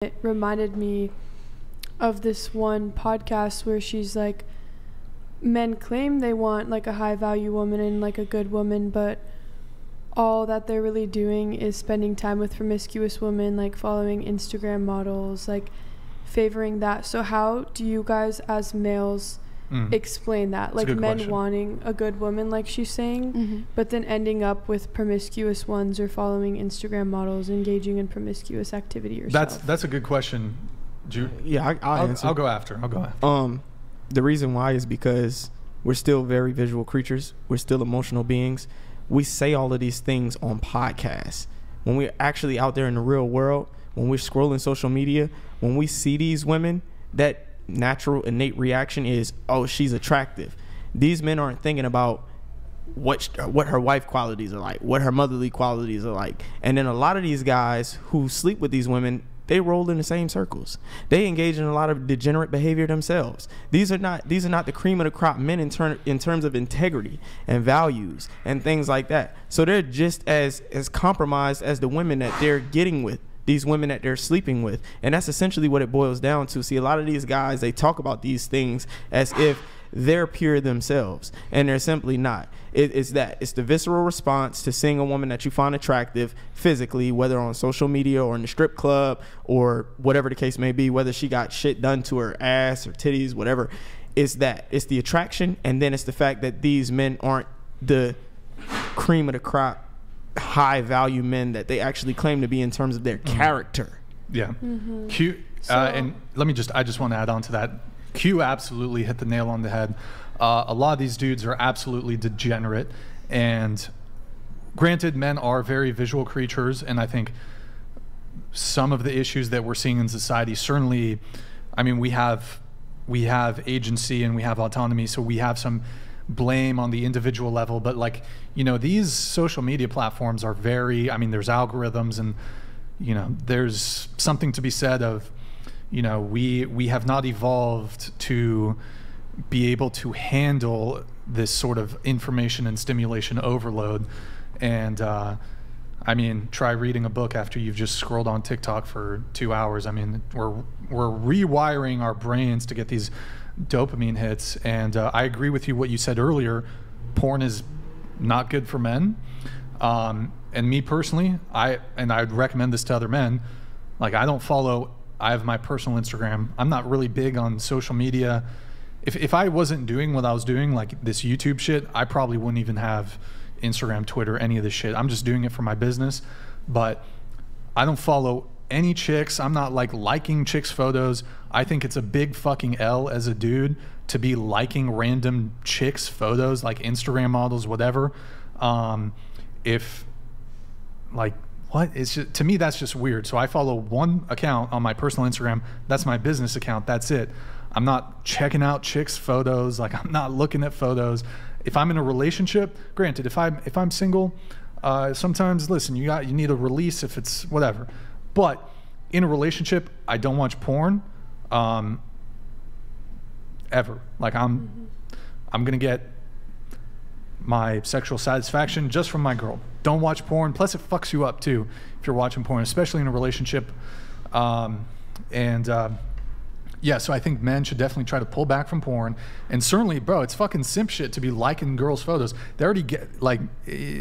It reminded me of this one podcast where she's like, men claim they want like a high value woman and like a good woman, but all that they're really doing is spending time with promiscuous women, like following Instagram models, like favoring that. So how do you guys as males explain that? Like men question. wanting a good woman, like she's saying, but then ending up with promiscuous ones or following Instagram models, engaging in promiscuous activity yourself. That's a good question. Yeah, I'll answer. I'll go after. The reason why is because we're still very visual creatures. We're still emotional beings. We say all of these things on podcasts. When we're actually out there in the real world, when we're scrolling social media, when we see these women, that natural innate reaction is, oh, she's attractive. These men aren't thinking about what her wife qualities are like, what her motherly qualities are like. And then a lot of these guys who sleep with these women, they roll in the same circles. They engage in a lot of degenerate behavior themselves. These are not the cream of the crop men in terms of integrity and values and things like that. So they're just as compromised as the women that they're getting with, these women that they're sleeping with. And that's essentially what it boils down to. See, a lot of these guys, they talk about these things as if they're pure themselves, and they're simply not. It's the visceral response to seeing a woman that you find attractive physically, whether on social media or in the strip club or whatever the case may be, whether she got shit done to her ass or titties, whatever. It's the attraction, and then it's the fact that these men aren't the cream of the crop, high value men that they actually claim to be in terms of their character. Yeah. And I just want to add on to that. Q absolutely hit the nail on the head. A lot of these dudes are absolutely degenerate, and granted, men are very visual creatures, and I think some of the issues that we're seeing in society, certainly, I mean, we have agency and we have autonomy, so we have some blame on the individual level, but like, you know, these social media platforms are very, I mean, there's algorithms, and, you know, there's something to be said of, you know, we have not evolved to be able to handle this sort of information and stimulation overload. And I mean, try reading a book after you've just scrolled on TikTok for 2 hours. I mean, we're rewiring our brains to get these dopamine hits. And I agree with you what you said earlier. Porn is not good for men. And me personally, I'd recommend this to other men. Like, I have my personal Instagram. I'm not really big on social media. If I wasn't doing what I was doing, like this YouTube shit, I probably wouldn't even have Instagram, Twitter, any of this shit. I'm just doing it for my business. But I don't follow any chicks. I'm not like liking chicks' photos. I think it's a big fucking L as a dude to be liking random chicks' photos, like Instagram models, whatever. What? It's just, to me, that's just weird. So I follow one account on my personal Instagram. That's my business account. That's it. I'm not checking out chicks' photos. Like, I'm not looking at photos. If I'm in a relationship, granted, if I'm single, sometimes, listen, you need a release if it's whatever. But in a relationship, I don't watch porn ever. Like, I'm gonna get my sexual satisfaction just from my girl. Don't watch porn. Plus, it fucks you up too if you're watching porn, especially in a relationship. Yeah, so I think men should definitely try to pull back from porn. And certainly, bro, it's fucking simp shit to be liking girls' photos. They already get, like,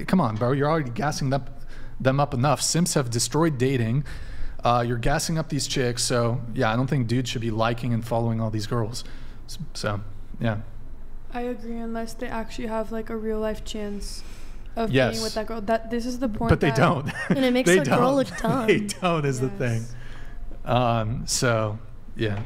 come on, bro, you're already gassing them up enough. Simps have destroyed dating. You're gassing up these chicks. So yeah, I don't think dudes should be liking and following all these girls. So yeah. I agree, unless they actually have like a real life chance of being with that girl. This is the point. But they don't. And it makes the girl look dumb. They don't is the thing. So yeah.